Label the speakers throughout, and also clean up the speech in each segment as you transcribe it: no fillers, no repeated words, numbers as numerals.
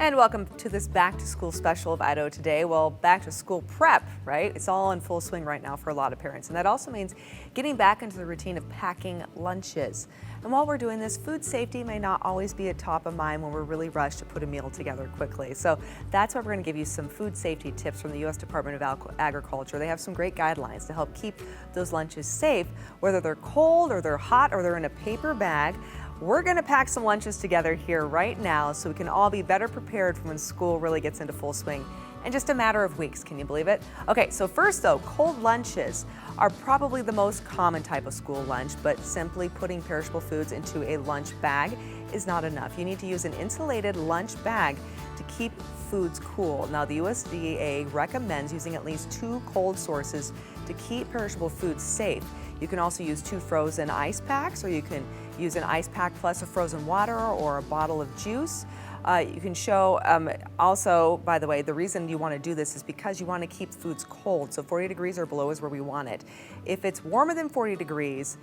Speaker 1: And welcome to this back to school special of Idaho Today. Well, back to school prep, right? It's all in full swing right now for a lot of parents. And that also means getting back into the routine of packing lunches. And while we're doing this, food safety may not always be at top of mind when we're really rushed to put a meal together quickly. So that's why we're going to give you some food safety tips from the U.S. Department of Agriculture. They have some great guidelines to help keep those lunches safe, whether they're cold or they're hot or they're in a paper bag. We're going to pack some lunches together here right now so we can all be better prepared for when school really gets into full swing in just a matter of weeks. Can you believe it? Okay, so first though, cold lunches are probably the most common type of school lunch, but simply putting perishable foods into a lunch bag is not enough. You need to use an insulated lunch bag to keep foods cool. Now, the USDA recommends using at least 2 cold sources to keep perishable foods safe. You can also use 2 frozen ice packs, or you can use an ice pack plus a frozen water or a bottle of juice. You can show also, by the way, the reason you want to do this is because you want to keep foods cold. So 40 degrees or below is where we want it. If it's warmer than 40 degrees,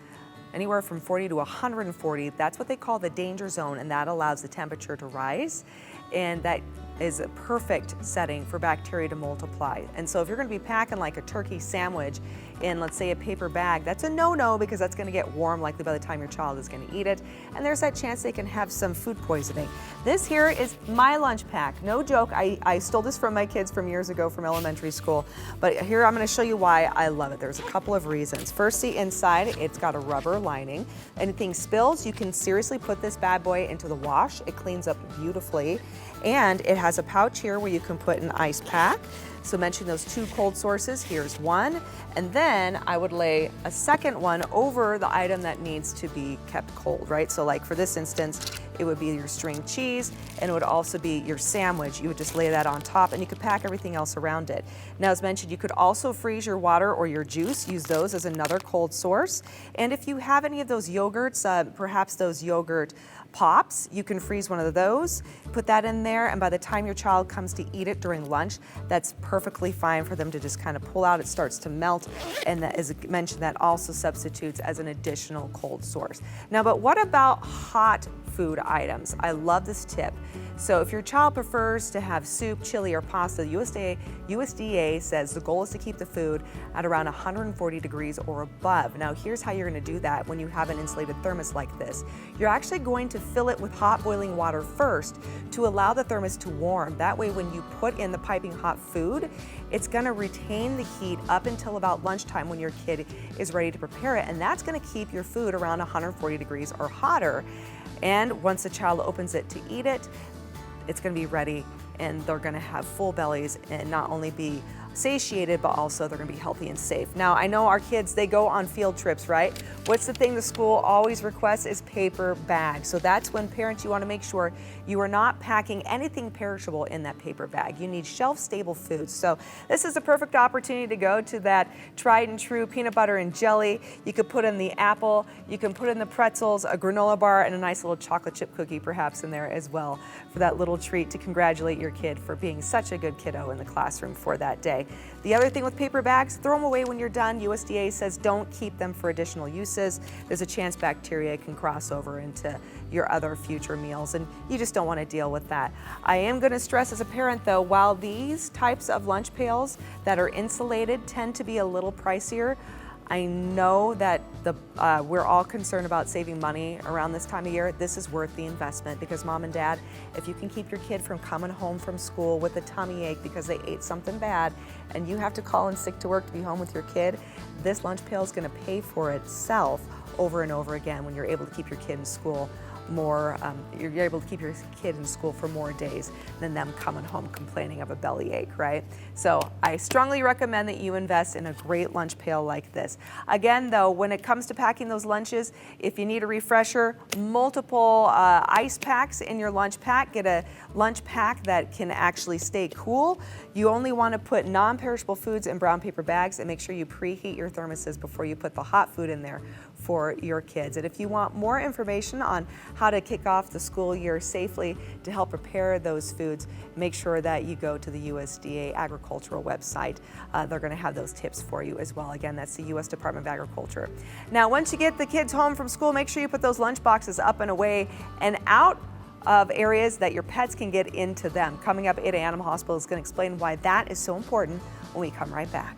Speaker 1: anywhere from 40 to 140, that's what they call the danger zone, and that allows the temperature to rise. And that is a perfect setting for bacteria to multiply. And so if you're going to be packing like a turkey sandwich in, let's say, a paper bag, that's a no-no because that's going to get warm likely by the time your child is going to eat it. And there's that chance they can have some food poisoning. This here is my lunch pack. No joke, I stole this from my kids from years ago from elementary school. But here I'm going to show you why I love it. There's a couple of reasons. First, the inside, it's got a rubber lining. Anything spills, you can seriously put this bad boy into the wash. It cleans up beautifully. And it has a pouch here where you can put an ice pack. So mention those 2 cold sources. Here's one. And then I would lay a second one over the item that needs to be kept cold, right? So like for this instance, it would be your string cheese, and it would also be your sandwich. You would just lay that on top, and you could pack everything else around it. Now, as mentioned, you could also freeze your water or your juice. Use those as another cold source. And if you have any of those yogurts, perhaps those yogurt pops, you can freeze one of those, put that in there, and by the time your child comes to eat it during lunch, that's perfectly fine for them to just kind of pull out. It starts to melt, and that, as mentioned, that also substitutes as an additional cold source. Now, but what about hot food items? I love this tip. So if your child prefers to have soup, chili, or pasta, USDA says the goal is to keep the food at around 140 degrees or above. Now, here's how you're going to do that when you have an insulated thermos like this. You're actually going to fill it with hot boiling water first to allow the thermos to warm. That way, when you put in the piping hot food, it's going to retain the heat up until about lunchtime when your kid is ready to prepare it. And that's going to keep your food around 140 degrees or hotter. And once the child opens it to eat it, it's going to be ready, and they're going to have full bellies and not only be satiated, but also they're going to be healthy and safe. Now, I know our kids, they go on field trips, right? What's the thing the school always requests is paper bags. So that's when parents, you want to make sure you are not packing anything perishable in that paper bag. You need shelf-stable foods. So this is a perfect opportunity to go to that tried and true peanut butter and jelly. You could put in the apple, you can put in the pretzels, a granola bar, and a nice little chocolate chip cookie perhaps in there as well for that little treat to congratulate your kid for being such a good kiddo in the classroom for that day. The other thing with paper bags, throw them away when you're done. USDA says don't keep them for additional uses. There's a chance bacteria can cross over into your other future meals, and you just don't want to deal with that. I am going to stress as a parent though, while these types of lunch pails that are insulated tend to be a little pricier, I know that we're all concerned about saving money around this time of year. This is worth the investment because mom and dad, if you can keep your kid from coming home from school with a tummy ache because they ate something bad and you have to call in sick to work to be home with your kid, this lunch pail is going to pay for itself over and over again when you're able to keep your kid in school more, you're able to keep your kid in school for more days than them coming home complaining of a bellyache, right? So I strongly recommend that you invest in a great lunch pail like this. Again, though, when it comes to packing those lunches, if you need a refresher, multiple ice packs in your lunch pack. Get a lunch pack that can actually stay cool. You only want to put non-perishable foods in brown paper bags, and make sure you preheat your thermoses before you put the hot food in there for your kids. And if you want more information on how to kick off the school year safely to help prepare those foods, make sure that you go to the USDA agricultural website. They're going to have those tips for you as well. Again, that's the U.S. Department of Agriculture. Now, once you get the kids home from school, make sure you put those lunch boxes up and away and out of areas that your pets can get into them. Coming up, Ada Animal Hospital is going to explain why that is so important when we come right back.